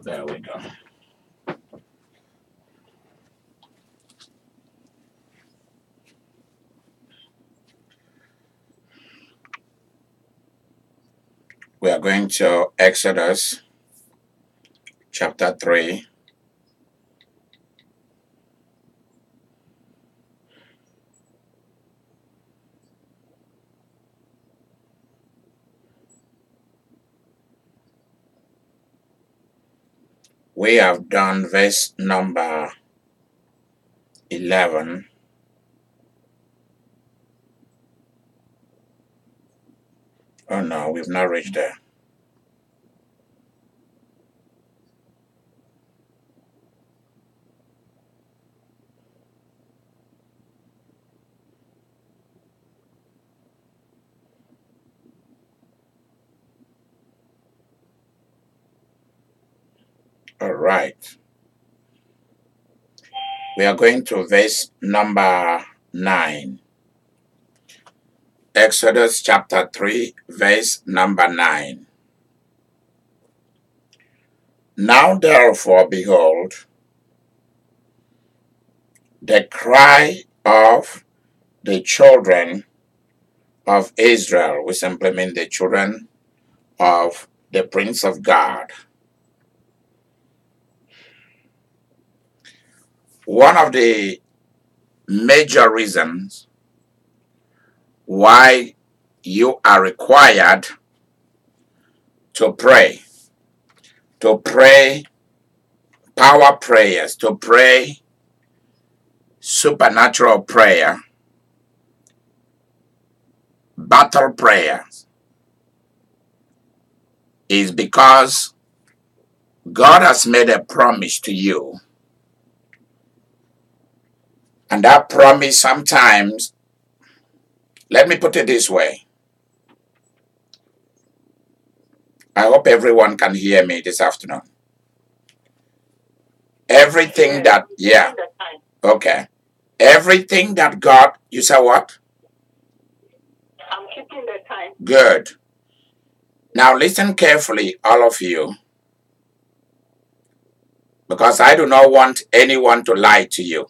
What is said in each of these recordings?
There we go. We are going to Exodus chapter 3. We have done verse number 11. Oh no, we've not reached there. All right. We are going to verse number 9. Exodus chapter 3, verse number 9. Now therefore, behold, the cry of the children of Israel, we simply mean the children of the Prince of God. One of the major reasons why you are required to pray power prayers, to pray supernatural prayer, battle prayers, is because God has made a promise to you. And that promise sometimes, let me put it this way. I hope everyone can hear me this afternoon. Everything that, yeah, okay. Everything that God, you said what? I'm keeping the time. Good. Now listen carefully, all of you, because I do not want anyone to lie to you.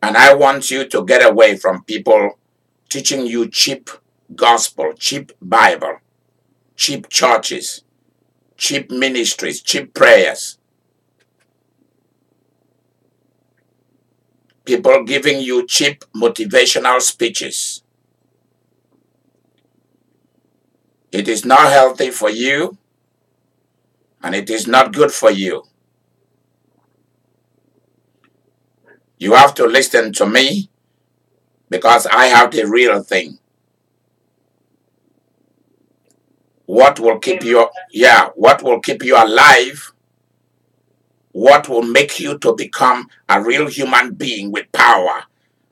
And I want you to get away from people teaching you cheap gospel, cheap Bible, cheap churches, cheap ministries, cheap prayers. People giving you cheap motivational speeches. It is not healthy for you, and it is not good for you. You have to listen to me because I have the real thing. What will keep you, what will keep you alive? What will make you to become a real human being with power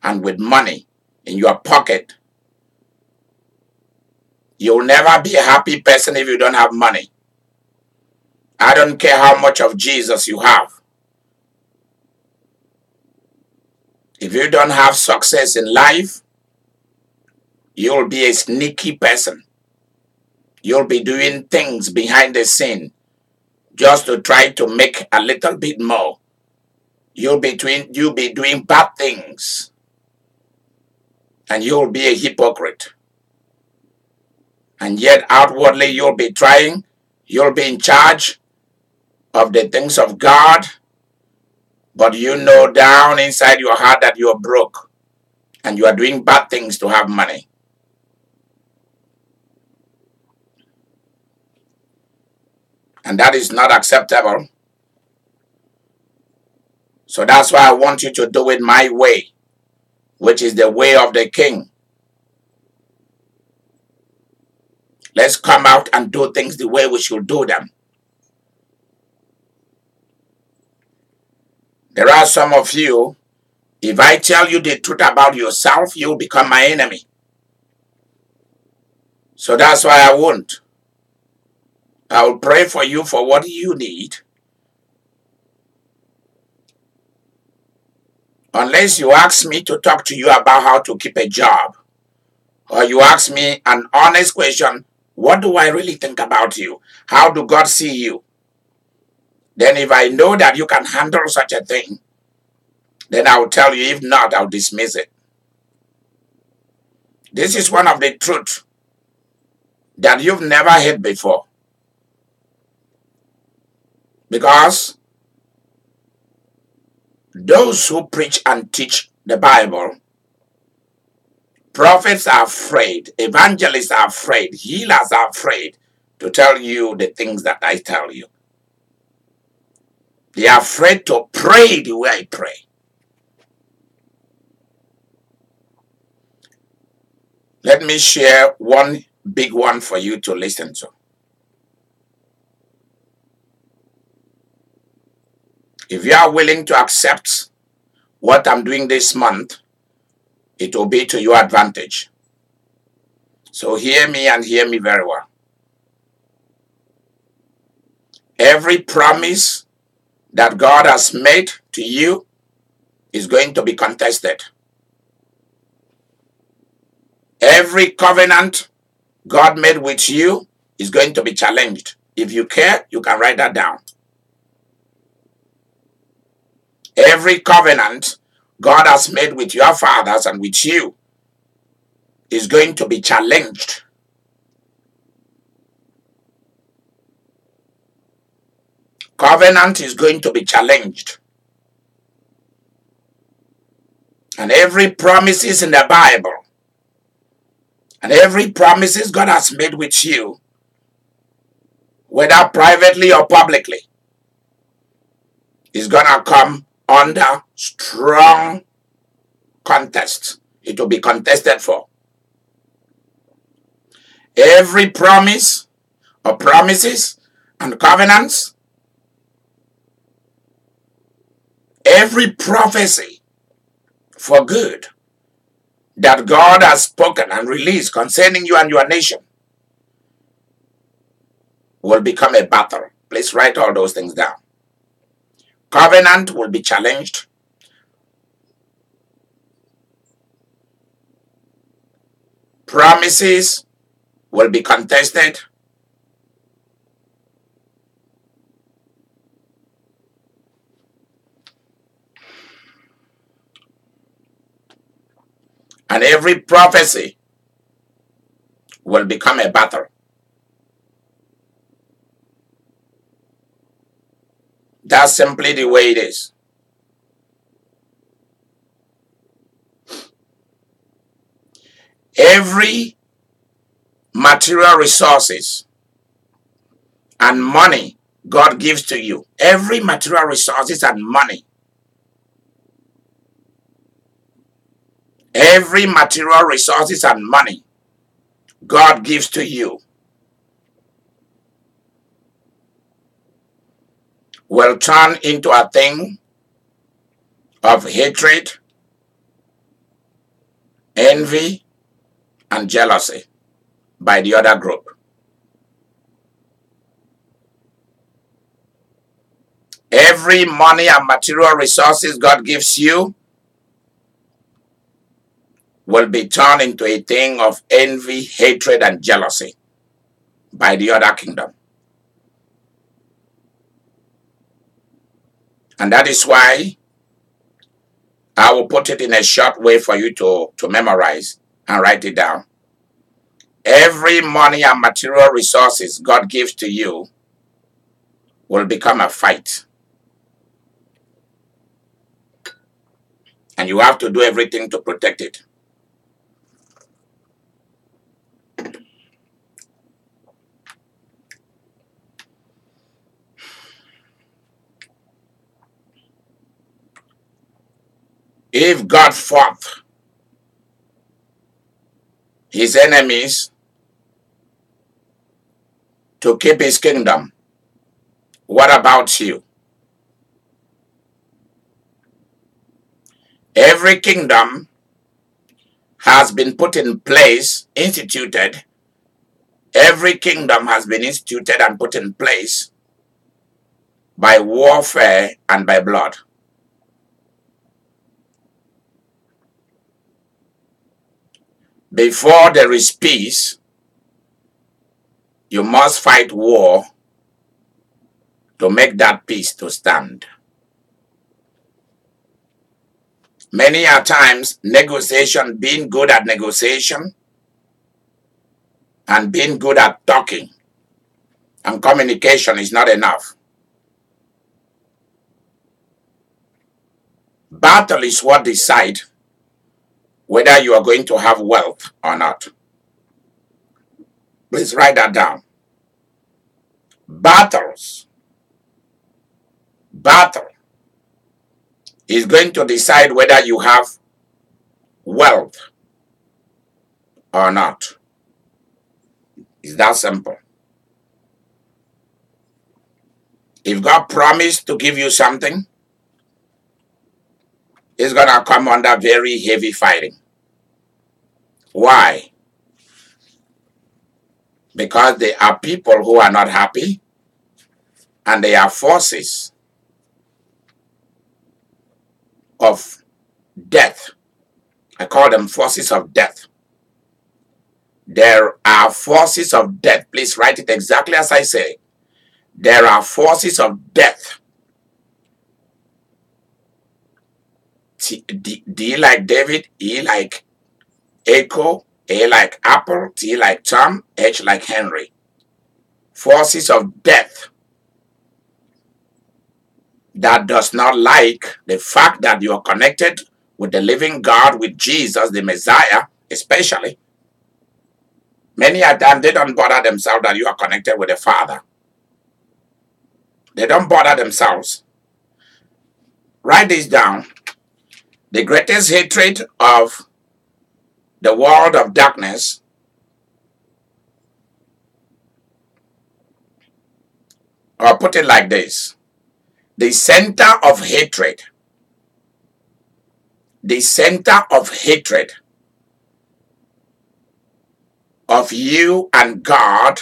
and with money in your pocket? You'll never be a happy person if you don't have money. I don't care how much of Jesus you have. If you don't have success in life, you'll be a sneaky person. You'll be doing things behind the scene just to try to make a little bit more. You'll be doing bad things, and you'll be a hypocrite. And yet outwardly you'll be trying, you'll be in charge of the things of God, but you know down inside your heart that you're broke and you are doing bad things to have money. And that is not acceptable. So that's why I want you to do it my way, which is the way of the King. Let's come out and do things the way we should do them. There are some of you, if I tell you the truth about yourself, you'll become my enemy. So that's why I won't. I will pray for you for what you need. Unless you ask me to talk to you about how to keep a job, or you ask me an honest question, what do I really think about you? How do God see you? Then if I know that you can handle such a thing, then I'll tell you. If not, I'll dismiss it. This is one of the truths that you've never heard before. Because those who preach and teach the Bible, prophets are afraid, evangelists are afraid, healers are afraid to tell you the things that I tell you. They are afraid to pray the way I pray. Let me share one big one for you to listen to. If you are willing to accept what I'm doing this month, it will be to your advantage. So hear me and hear me very well. Every promise that God has made to you is going to be contested. Every covenant God made with you is going to be challenged. If you care, you can write that down. Every covenant God has made with your fathers and with you is going to be challenged. Covenant is going to be challenged. And every promises in the Bible and every promises God has made with you, whether privately or publicly, is going to come under strong contest. It will be contested for. Every promise or promises and covenants, every prophecy for good that God has spoken and released concerning you and your nation will become a battle. Please write all those things down. Covenant will be challenged. Promises will be contested. And every prophecy will become a battle. That's simply the way it is. Every material resources and money God gives to you, every material resources and money, every material resources and money God gives to you will turn into a thing of hatred, envy, and jealousy by the other group. Every money and material resources God gives you will be turned into a thing of envy, hatred, and jealousy by the other kingdom. And that is why I will put it in a short way for you to memorize and write it down. Every money and material resources God gives to you will become a fight. And you have to do everything to protect it. If God fought his enemies to keep his kingdom, what about you? Every kingdom has been put in place, instituted. Every kingdom has been instituted and put in place by warfare and by blood. Before there is peace, you must fight war to make that peace to stand. Many a times, negotiation, being good at negotiation and being good at talking and communication is not enough. Battle is what decides whether you are going to have wealth or not. Please write that down. Battle is going to decide whether you have wealth or not. It's that simple. If God promised to give you something, it's going to come under very heavy fighting. Why? Because there are people who are not happy, and there are forces of death. I call them forces of death. There are forces of death. Please write it exactly as I say. There are forces of death. D like David, E like Echo, A like Apple, T like Tom, H like Henry. Forces of death that does not like the fact that you are connected with the living God, with Jesus, the Messiah, especially. Many a time they don't bother themselves that you are connected with the Father. They don't bother themselves. Write this down. The greatest hatred of the world of darkness or put it like this. The center of hatred of you and God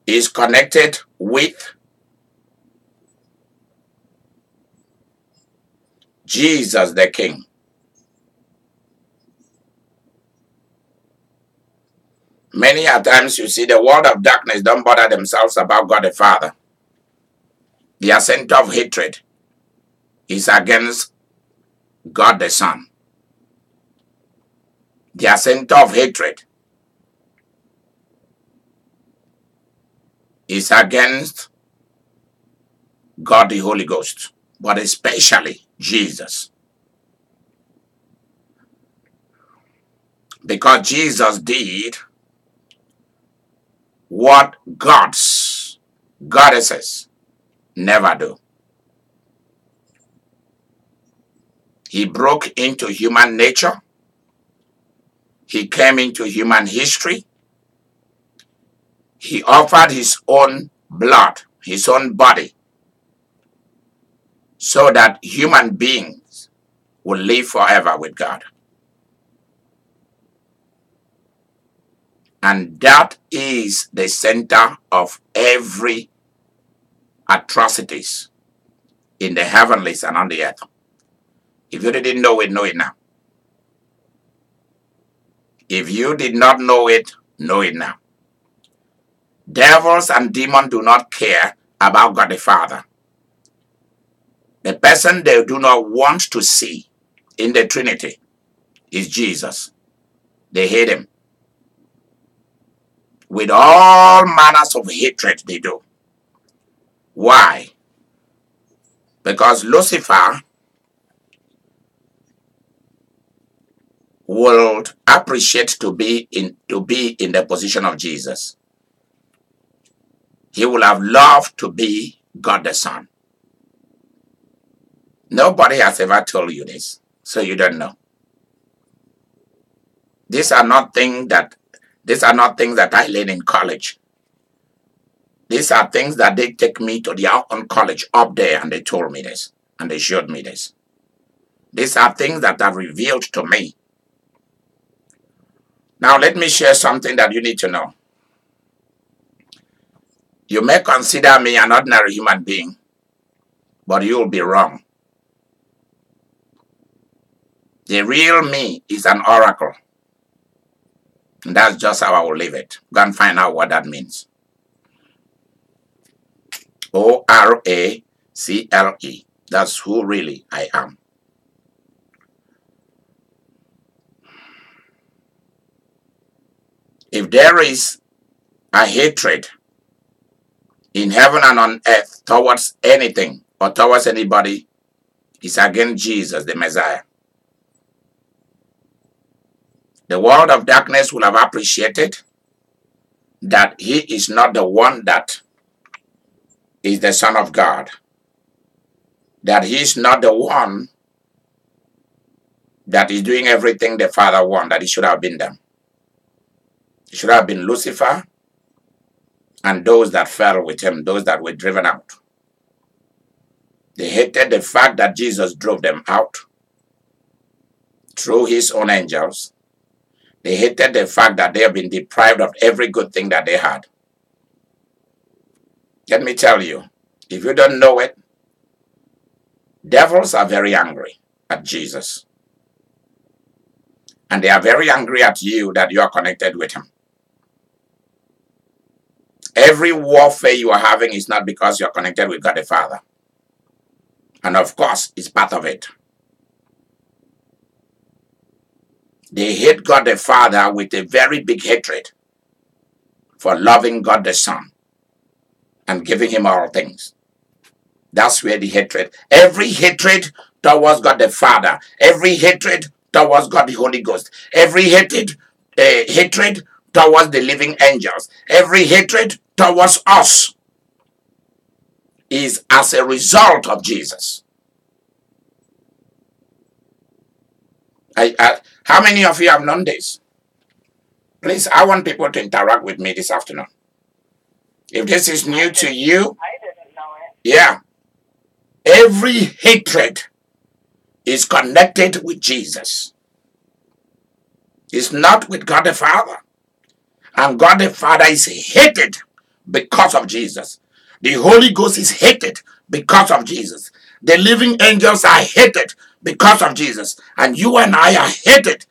is connected with Jesus the King. Many a times you see the world of darkness don't bother themselves about God the Father. Their center of hatred is against God the Son. Their center of hatred is against God the Holy Ghost, but especially Jesus. Because Jesus did what goddesses never do. He broke into human nature. He came into human history. He offered his own blood, his own body, so that human beings will live forever with God. And that is the center of every atrocities in the heavenlies and on the earth. If you didn't know it now. If you did not know it now. Devils and demons do not care about God the Father. The person they do not want to see in the Trinity is Jesus. They hate him. With all manners of hatred they do. Why? Because Lucifer would appreciate to be in the position of Jesus. He would have loved to be God the Son. Nobody has ever told you this, so you don't know. These are not things that I learned in college. These are things that they take me to their own college up there and they told me this and they showed me this. These are things that are revealed to me. Now let me share something that you need to know. You may consider me an ordinary human being, but you'll be wrong. The real me is an oracle. And that's just how I will leave it. Go and find out what that means. O-R-A-C-L-E. That's who really I am. If there is a hatred in heaven and on earth towards anything or towards anybody, it's against Jesus, the Messiah. The world of darkness will have appreciated that he is not the one that is the Son of God, that he is not the one that is doing everything the Father wants, that he should have been them. It should have been Lucifer and those that fell with him, those that were driven out. They hated the fact that Jesus drove them out through his own angels. They hated the fact that they have been deprived of every good thing that they had. Let me tell you, if you don't know it, devils are very angry at Jesus. And they are very angry at you that you are connected with him. Every warfare you are having is not because you are connected with God the Father. And of course, it's part of it. They hate God the Father with a very big hatred for loving God the Son and giving him all things. That's where the hatred, every hatred towards God the Father, every hatred towards God the Holy Ghost, every hatred towards the living angels, every hatred towards us is as a result of Jesus. How many of you have known this? Please, I want people to interact with me this afternoon. If this is new to you, I didn't know it. yeah, every hatred is connected with Jesus. It's not with God the Father. And God the Father is hated because of Jesus. The Holy Ghost is hated because of Jesus. The living angels are hated because of Jesus. And you and I are hated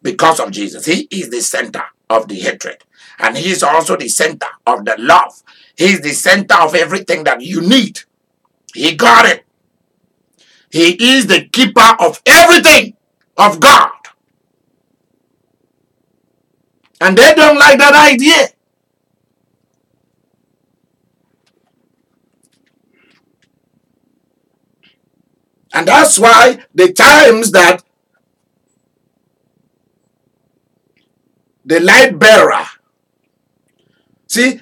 because of Jesus. He is the center of the hatred. And he is also the center of the love. He is the center of everything that you need. He got it. He is the keeper of everything of God. And they don't like that idea. And that's why the times that the light bearer, see,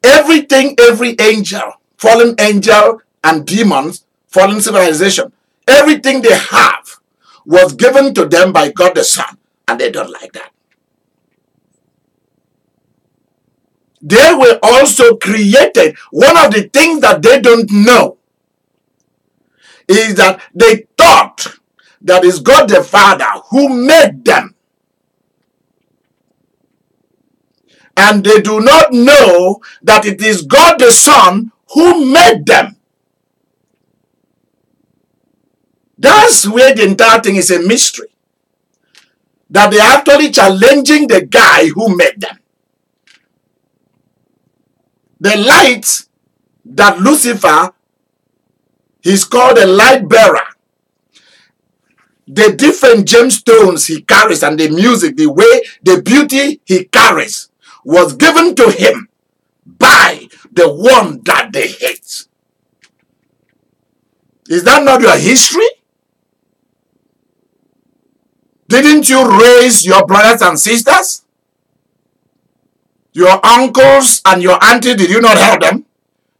everything, every angel, fallen angel and demons, fallen civilization, everything they have was given to them by God the Son. And they don't like that. They were also created. One of the things that they don't know is that they thought that it's God the Father who made them. And they do not know that it is God the Son who made them. That's where the entire thing is a mystery. That they're actually challenging the guy who made them. The light that Lucifer, he's called a light bearer. The different gemstones he carries and the music, the way, the beauty he carries was given to him by the one that they hate. Is that not your history? Didn't you raise your brothers and sisters? Your uncles and your auntie, did you not help them?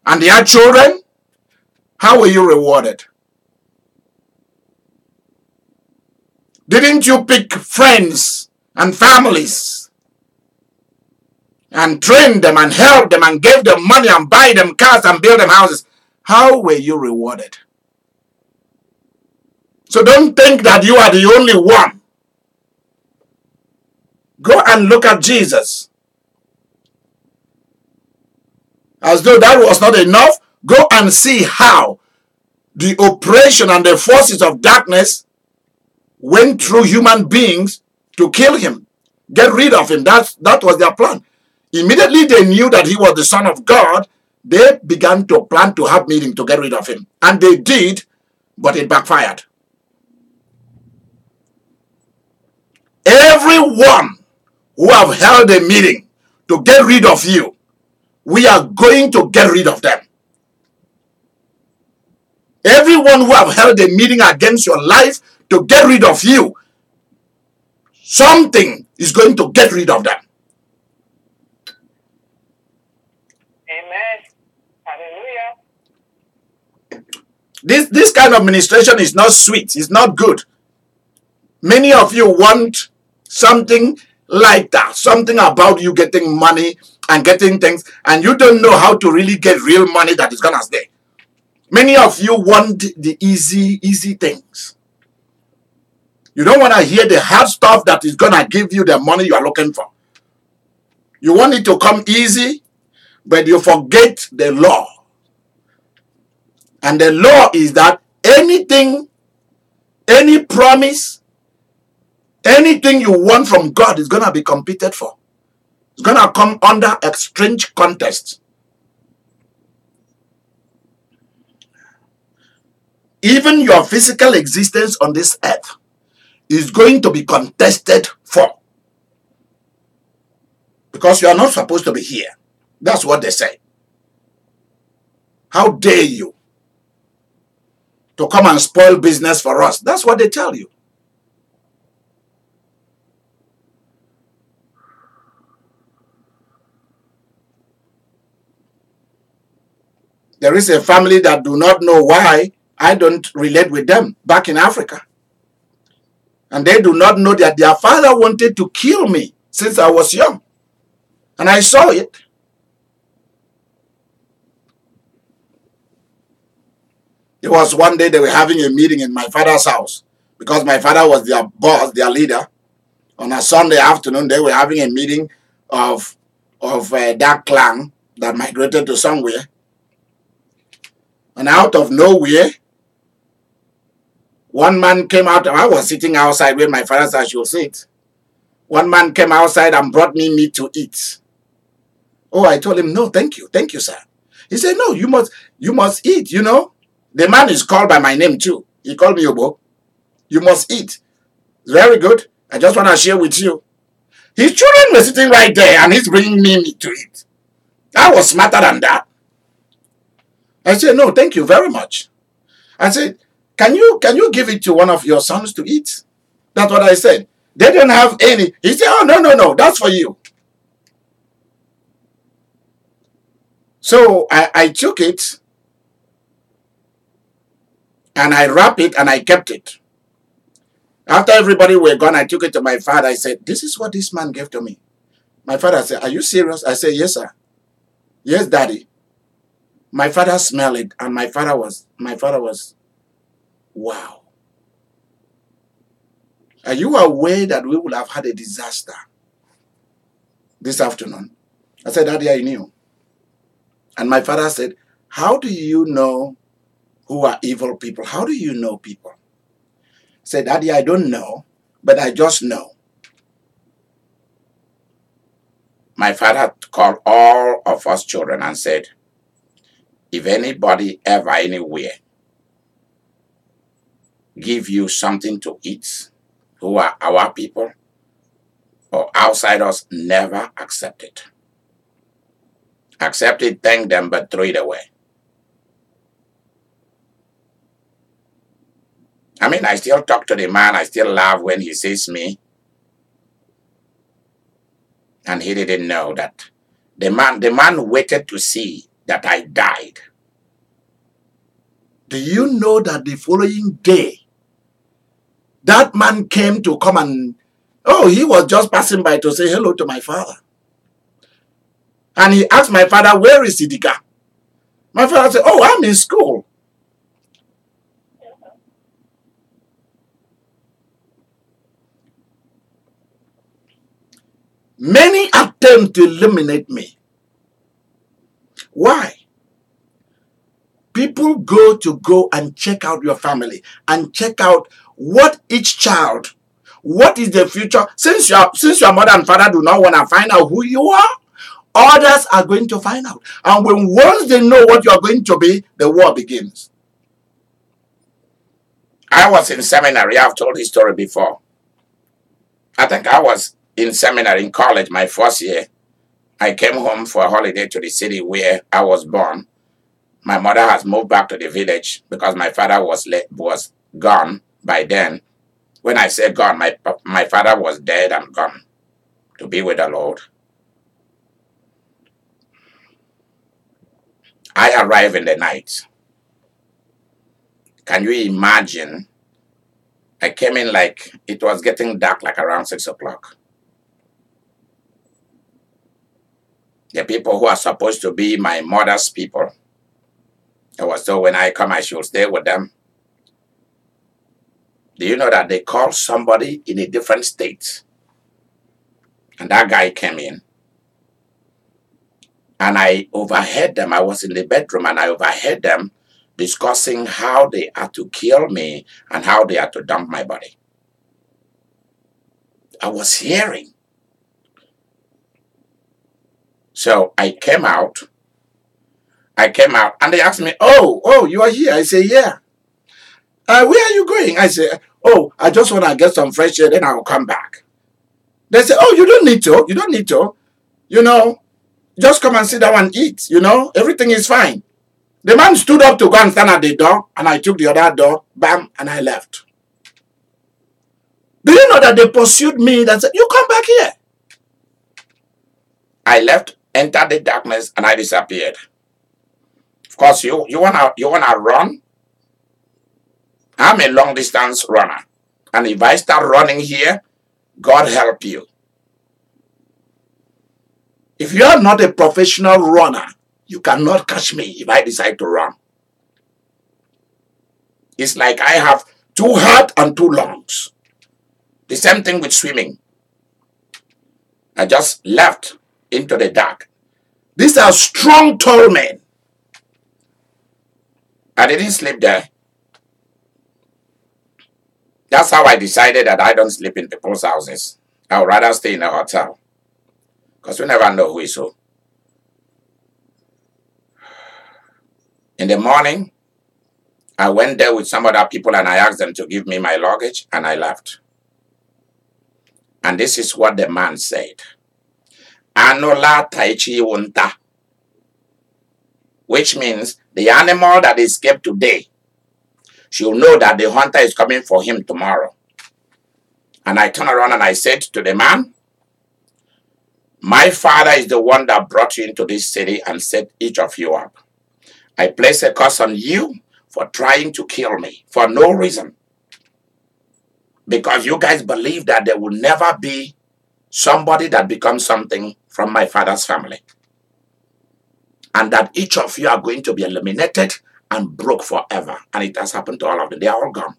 And their children? How were you rewarded? Didn't you pick friends and families and train them and help them and give them money and buy them cars and build them houses? How were you rewarded? So don't think that you are the only one. Go and look at Jesus. As though that was not enough, go and see how the oppression and the forces of darkness went through human beings to kill him, get rid of him. That was their plan. Immediately they knew that he was the Son of God. they began to plan to have meeting to get rid of him. And they did, but it backfired. Everyone who have held a meeting to get rid of you, we are going to get rid of them. Everyone who have held a meeting against your life to get rid of you, something is going to get rid of them. Amen. Hallelujah. This kind of ministration is not sweet. It's not good. Many of you want something like that, something about you getting money and getting things, and you don't know how to really get real money that is gonna stay. Many of you want the easy things. You don't want to hear the hard stuff that is gonna give you the money you are looking for. You want it to come easy, but you forget the law. And the law is that anything, any promise, anything you want from God is going to be competed for. It's going to come under a strange contest. Even your physical existence on this earth is going to be contested for. Because you are not supposed to be here. That's what they say. How dare you to come and spoil business for us? That's what they tell you. There is a family that do not know why I don't relate with them back in Africa. And they do not know that their father wanted to kill me since I was young. And I saw it. It was one day they were having a meeting in my father's house because my father was their boss, their leader. On a Sunday afternoon, they were having a meeting of that clan that migrated to somewhere. And out of nowhere, one man came out. I was sitting outside where my father said I should sit. One man came outside and brought me meat to eat. Oh, I told him, no, thank you, sir. He said, no, you must eat, you know. The man is called by my name too. He called me Obo. You must eat. Very good. I just want to share with you. His children were sitting right there and he's bringing me meat to eat. I was smarter than that. I said, no, thank you very much. I said, can you give it to one of your sons to eat? That's what I said. They don't have any. He said, oh, no, that's for you. So I took it and I wrapped it and I kept it. After everybody were gone, I took it to my father. I said, this is what this man gave to me. My father said, are you serious? I said, yes, sir. Yes, daddy. My father smelled it and my father was, wow. Are you aware that we would have had a disaster this afternoon? I said, daddy, I knew. And my father said, how do you know who are evil people? How do you know people? I said, daddy, I don't know, but I just know. My father called all of us children and said, if anybody ever anywhere give you something to eat, who are our people or outsiders, never accept it. Accept it, thank them, but throw it away. I mean, I still talk to the man. I still laugh when he sees me. And he didn't know that the man waited to see that I died. Do you know that the following day, that man came to come and, he was just passing by to say hello to my father. And he asked my father, where is Idika? My father said, I'm in school. Many attempt to eliminate me. Why? People go and check out your family and check out what each child, what is the future. Since your mother and father do not want to find out who you are, others are going to find out. And once they know what you are going to be, the war begins. I was in seminary. I've told this story before. I think I was in seminary in college my first year. I came home for a holiday to the city where I was born. My mother has moved back to the village because my father was gone by then. When I say gone, my father was dead and gone to be with the Lord. I arrived in the night. Can you imagine? I came in like it was getting dark, like around 6 o'clock. The people who are supposed to be my mother's people, it was told when I come, I should stay with them. Do you know that they called somebody in a different state? And that guy came in. And I overheard them. I was in the bedroom and I overheard them discussing how they had to kill me and how they had to dump my body. I was hearing. So I came out and they asked me, oh, you are here. I say, yeah. Where are you going? I say, oh, I just want to get some fresh air, then I'll come back. They say, oh, you don't need to. Just come and sit down and eat. Everything is fine. The man stood up to go and stand at the door, and I took the other door, bam, and I left. Do you know that they pursued me? That said, you come back here. I left, entered the darkness, and I disappeared. Of course, you wanna run? I'm a long distance runner, and if I start running here, God help you. If you are not a professional runner, you cannot catch me if I decide to run. It's like I have 2 hearts and 2 lungs. The same thing with swimming. I just left into the dark. These are strong, tall men. I didn't sleep there. That's how I decided that I don't sleep in people's houses. I would rather stay in a hotel. Because we never know who is who. In the morning, I went there with some other people and I asked them to give me my luggage and I left. And this is what the man said. Anola taichi wunta. Which means the animal that escaped today should know that the hunter is coming for him tomorrow. And I turned around and I said to the man, my father is the one that brought you into this city and set each of you up. I place a curse on you for trying to kill me for no reason. Because you guys believe that there will never be somebody that becomes something from my father's family. And that each of you are going to be eliminated and broke forever. And it has happened to all of them. They are all gone.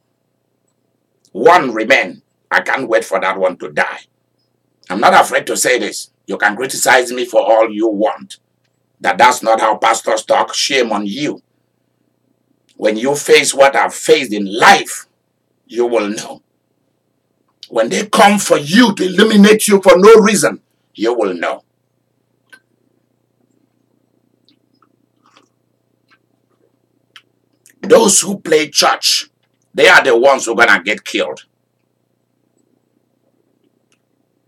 One remain. I can't wait for that one to die. I'm not afraid to say this. You can criticize me for all you want. That's not how pastors talk. Shame on you. When you face what I've faced in life, you will know. When they come for you to eliminate you for no reason, you will know. Those who play church, they are the ones who are going to get killed.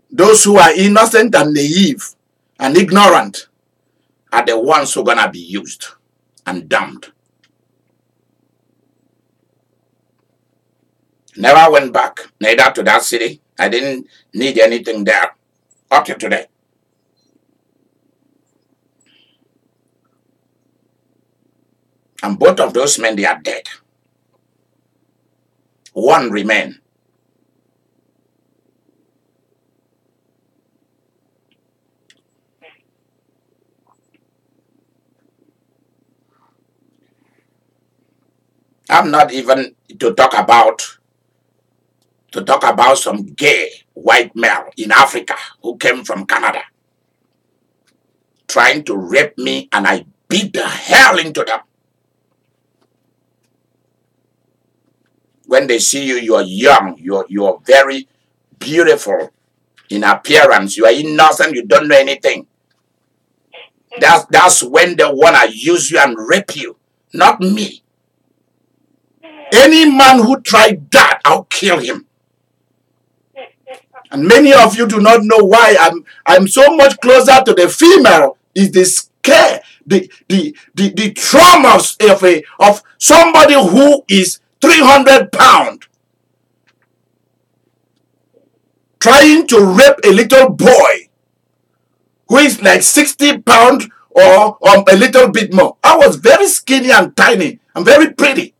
Those who are innocent and naive and ignorant are the ones who are going to be used and damned. Never went back, neither to that city. I didn't need anything there up to today. And both of those men, they are dead. One remain. I'm not even to talk about some gay white male in Africa who came from Canada trying to rape me, and I beat the hell into them. When they see you, you are young, you are very beautiful in appearance, you are innocent, you don't know anything. That's when they wanna use you and rape you, not me. Any man who tried that, I'll kill him. And many of you do not know why I'm so much closer to the female. Is the scare, the trauma of somebody who is 300 pounds trying to rape a little boy who is like 60 pounds or a little bit more. I was very skinny and tiny and very pretty.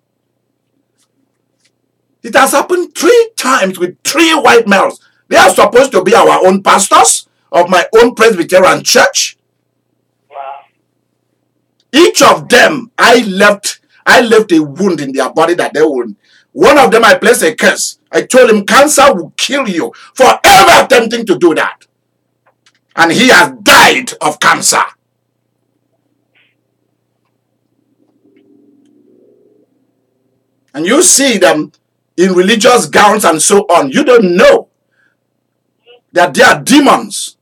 It has happened 3 times with 3 white males. They are supposed to be our own pastors of my own Presbyterian church. Wow. Each of them, I left a wound in their body that they would. One of them, I placed a curse. I told him, cancer will kill you for ever attempting to do that. And he has died of cancer. And you see them in religious gowns and so on. You don't know that they are demons.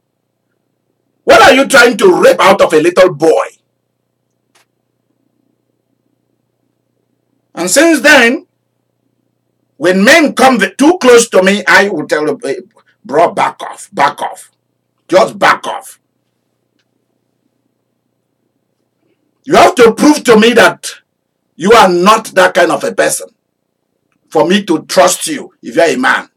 What are you trying to rape out of a little boy? And since then, when men come too close to me, I will tell them, hey, bro, back off, just back off. You have to prove to me that you are not that kind of a person for me to trust you if you're a man.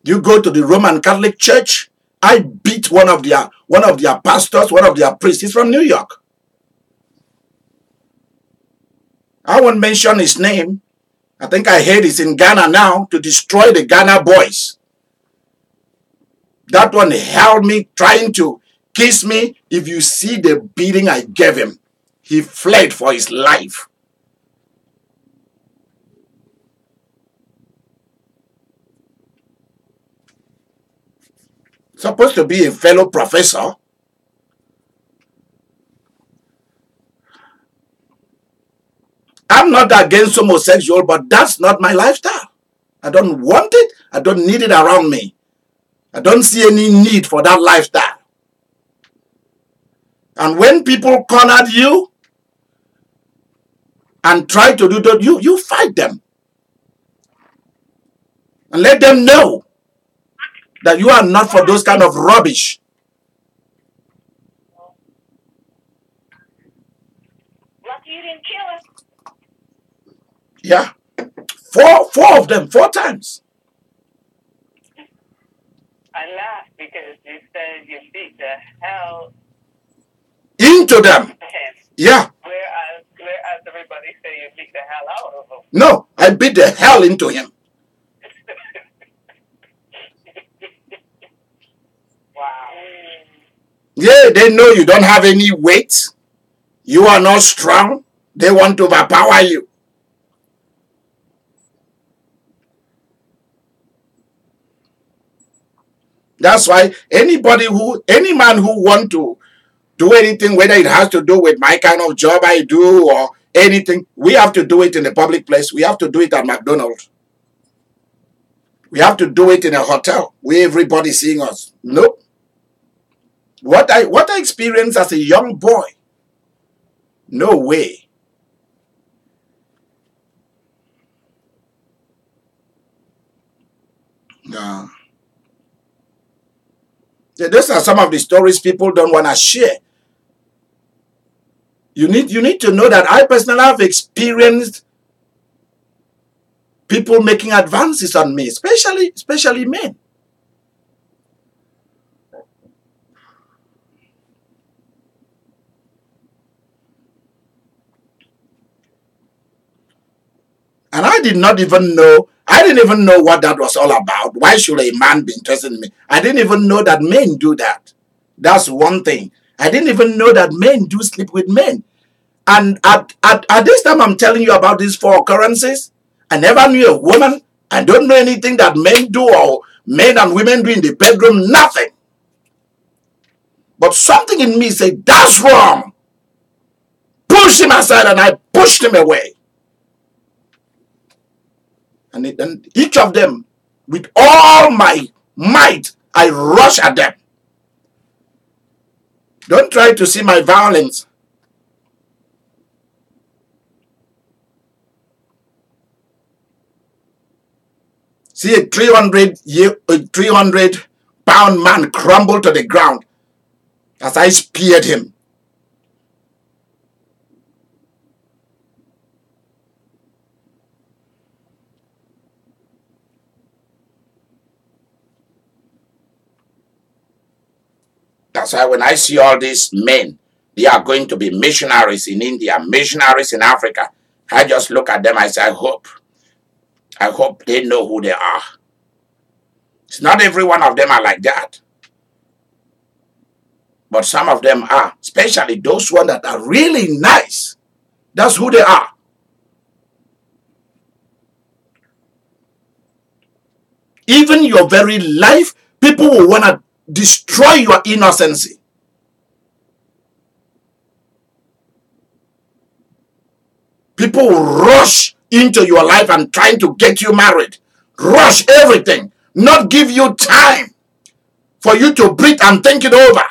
You go to the Roman Catholic Church, I beat one of their pastors, one of their priests. He's from New York. I won't mention his name. I think I heard he's in Ghana now to destroy the Ghana boys. That one held me, trying to kiss me. If you see the beating I gave him, he fled for his life. Supposed to be a fellow professor. I'm not against homosexual, but that's not my lifestyle. I don't want it. I don't need it around me. I don't see any need for that lifestyle. And when people cornered you and try to do that, you fight them. And let them know that you are not for those kind of rubbish. Lucky you didn't kill him. Yeah. Four of them, 4 times. I laughed because you said you beat the hell Into them. out of him. Yeah. Whereas everybody say you beat the hell out of him. No, I beat the hell into him. Wow. Yeah, they know you don't have any weight. You are not strong. They want to overpower you. That's why any man who want to do anything, whether it has to do with my kind of job I do or anything, we have to do it in a public place. We have to do it at McDonald's. We have to do it in a hotel where everybody's seeing us. Nope. What I experienced as a young boy, no way. No. Yeah, those are some of the stories people don't want to share. You need to know that I personally have experienced people making advances on me, especially men. And I didn't even know what that was all about. Why should a man be interested in me? I didn't even know that men do that. That's one thing. I didn't even know that men do sleep with men. And at this time I'm telling you about these 4 occurrences, I never knew a woman. I don't know anything that men do or men and women do in the bedroom, nothing. But something in me said, that's wrong. Push him aside, and I pushed him away. And each of them, with all my might, I rush at them. Don't try to see my violence. See a 300-pound man crumble to the ground as I speared him. That's why when I see all these men, they are going to be missionaries in India, missionaries in Africa. I just look at them, I say, I hope they know who they are. It's not every one of them are like that. But some of them are, especially those ones that are really nice. That's who they are. Even your very life, people will want to destroy your innocency. People will rush into your life and trying to get you married. Rush everything. Not give you time for you to breathe and think it over.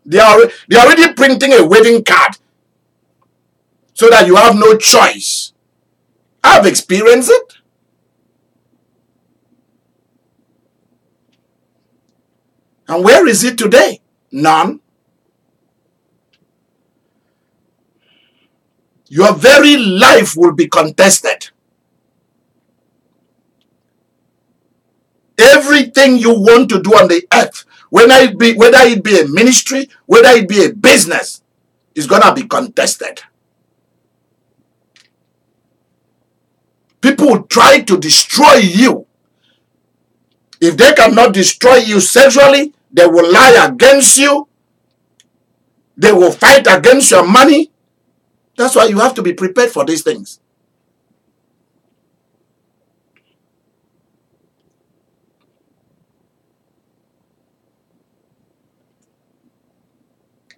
They are already printing a wedding card so that you have no choice. I've experienced it. And where is it today? None. Your very life will be contested. Everything you want to do on the earth, whether it be a ministry, whether it be a business, is going to be contested. People will try to destroy you. If they cannot destroy you sexually, they will lie against you. They will fight against your money. That's why you have to be prepared for these things.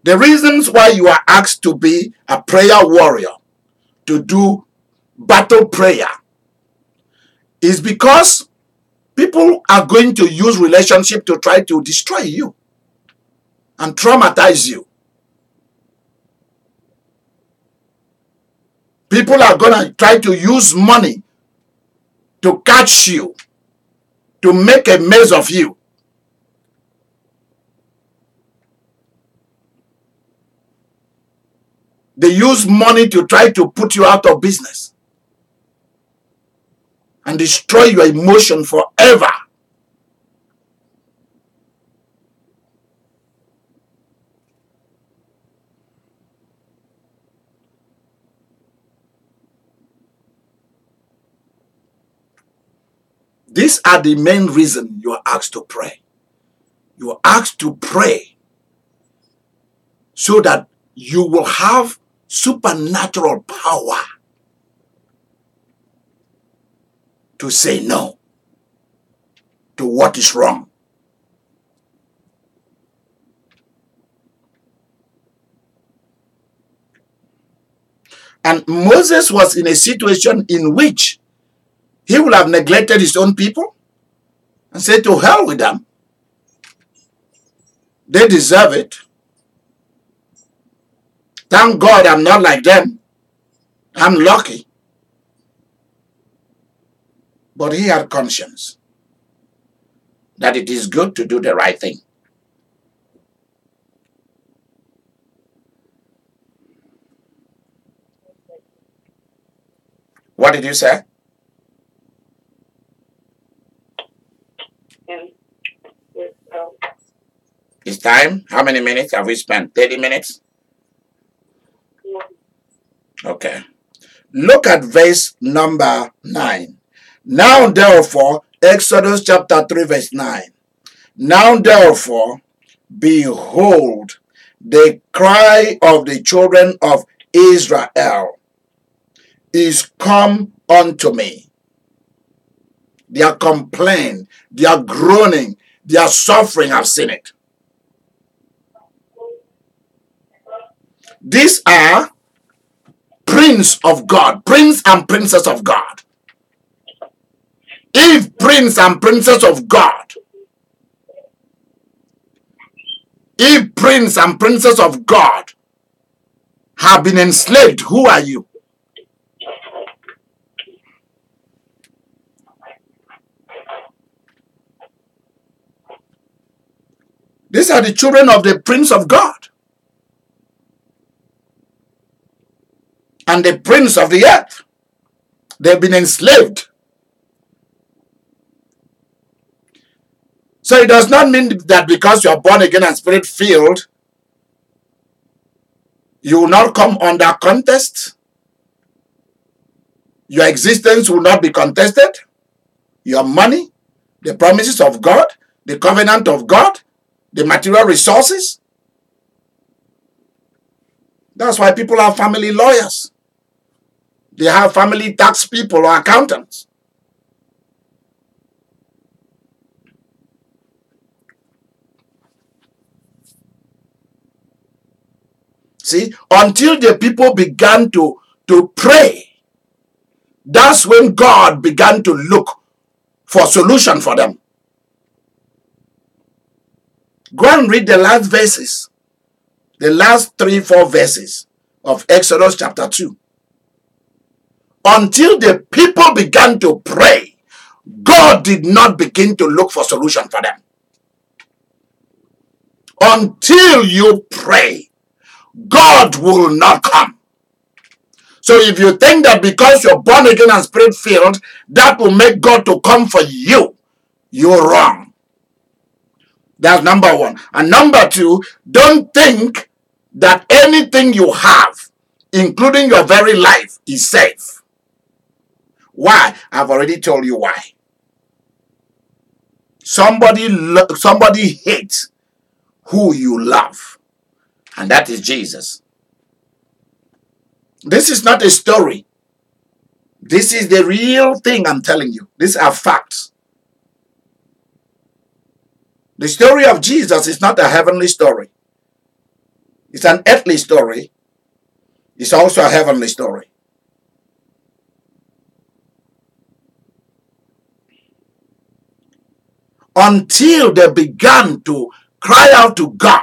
The reasons why you are asked to be a prayer warrior, to do battle prayer, is because people are going to use relationship to try to destroy you and traumatize you. People are going to try to use money to catch you, to make a mess of you. They use money to try to put you out of business and destroy your emotion forever. These are the main reason you are asked to pray. You are asked to pray so that you will have supernatural power to say no to what is wrong. And Moses was in a situation in which he would have neglected his own people and said, to hell with them. They deserve it. Thank God I'm not like them. I'm lucky. But he had conscience that it is good to do the right thing. What did you say? It's time. How many minutes have we spent? 30 minutes? Okay. Look at verse number 9. Now therefore, Exodus chapter 3 verse 9. Now therefore, behold, the cry of the children of Israel is come unto me. Their complaint, their groaning, their suffering, I've seen it. These are prince of God, prince and princess of God. If prince and princess of God, if prince and princess of God have been enslaved, who are you? These are the children of the prince of God and the prince of the earth. They've been enslaved. So it does not mean that because you are born again and spirit filled, you will not come under contest. Your existence will not be contested. Your money, the promises of God, the covenant of God, the material resources. That's why people have family lawyers. They have family tax people or accountants. See, until the people began to pray, that's when God began to look for a solution for them. Go and read the last verses, the last 3-4 verses of Exodus chapter 2. Until the people began to pray, God did not begin to look for solution for them. Until you pray, God will not come. So if you think that because you're born again and spirit filled, that will make God to come for you, you're wrong. That's number one. And number two, don't think that anything you have, including your very life, is safe. Why? I've already told you why. Somebody hates who you love, and that is Jesus. This is not a story. This is the real thing I'm telling you. These are facts. The story of Jesus is not a heavenly story. It's an earthly story. It's also a heavenly story. Until they began to cry out to God,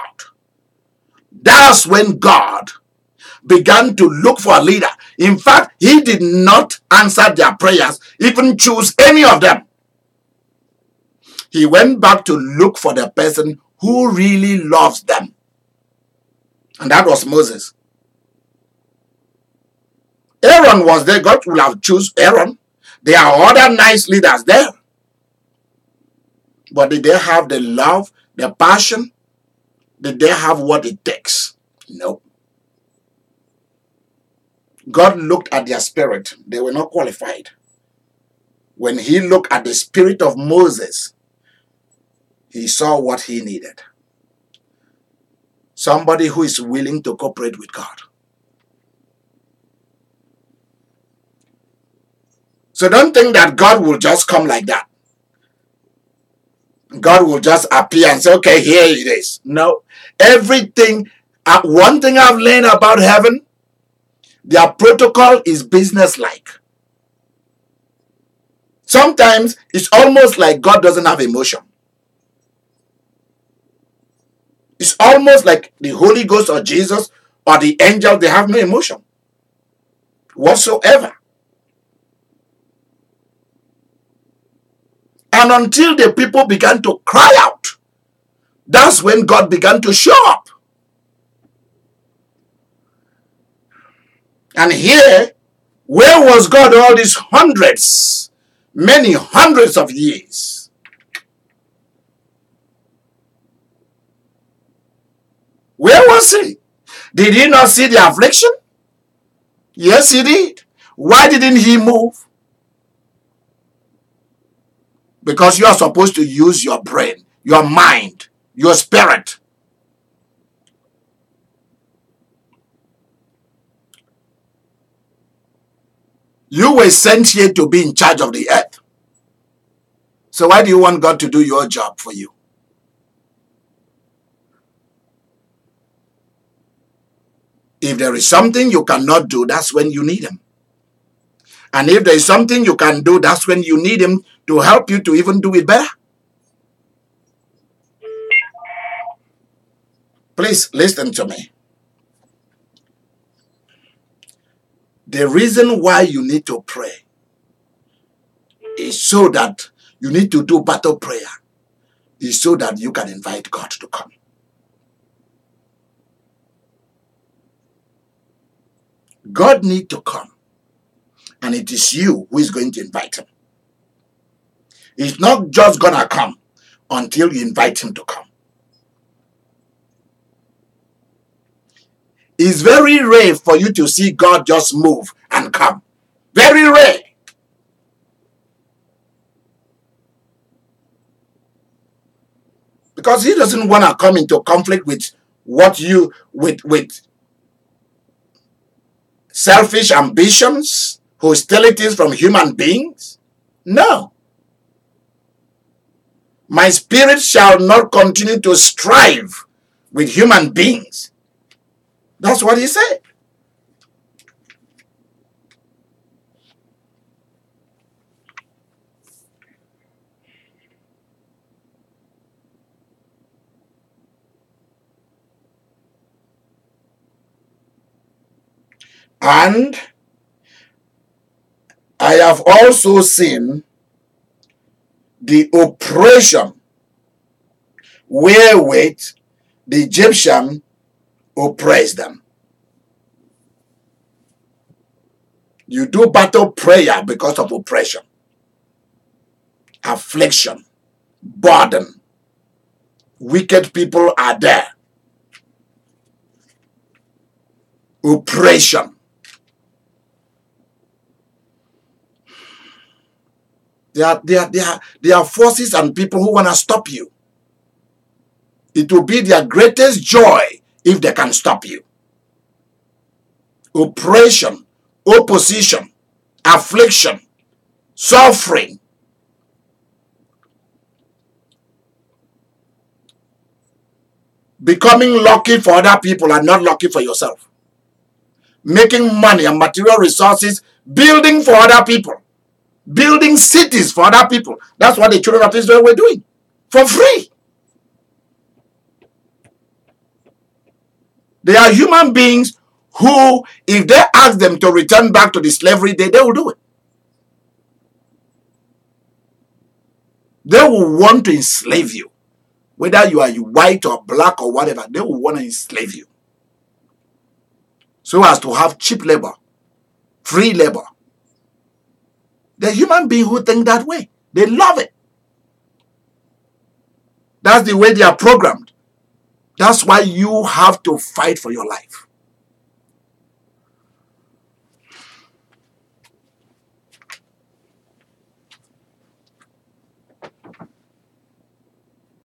that's when God began to look for a leader. In fact, he did not answer their prayers, even choose any of them. He went back to look for the person who really loves them. And that was Moses. Aaron was there. God would have chosen Aaron. There are other nice leaders there. But did they have the love, the passion? Did they have what it takes? No. God looked at their spirit. They were not qualified. When he looked at the spirit of Moses, he saw what he needed. Somebody who is willing to cooperate with God. So don't think that God will just come like that. God will just appear and say, okay, here it is. No. Everything, one thing I've learned about heaven, their protocol is business-like. Sometimes it's almost like God doesn't have emotion. It's almost like the Holy Ghost or Jesus or the angel, they have no emotion whatsoever. And until the people began to cry out, that's when God began to show up. And here, where was God all these many hundreds of years? Where was he? Did he not see the affliction? Yes, he did. Why didn't he move? Because you are supposed to use your brain, your mind, your spirit. You were sent here to be in charge of the earth. So why do you want God to do your job for you? If there is something you cannot do, that's when you need him. And if there is something you can do, that's when you need him to help you to even do it better. Please listen to me. The reason why you need to pray is so that you need to do battle prayer, is so that you can invite God to come. God needs to come, and it is you who is going to invite him. He's not just going to come until you invite him to come. It's very rare for you to see God just move and come. Very rare. Because he doesn't want to come into conflict with with selfish ambitions, hostilities from human beings. No. My spirit shall not continue to strive with human beings. That's what he said. And I have also seen the oppression wherewith the Egyptian oppressed them. You do battle prayer because of oppression, affliction, burden. Wicked people are there. Oppression. There are forces and people who want to stop you. It will be their greatest joy if they can stop you. Oppression, opposition, affliction, suffering. Becoming lucky for other people and not lucky for yourself. Making money and material resources, building for other people. Building cities for other people. That's what the children of Israel were doing. For free. They are human beings who, if they ask them to return back to the slavery, they will do it. They will want to enslave you. Whether you are white or black or whatever, they will want to enslave you. So as to have cheap labor, free labor. The human beings who think that way, they love it. That's the way they are programmed. That's why you have to fight for your life.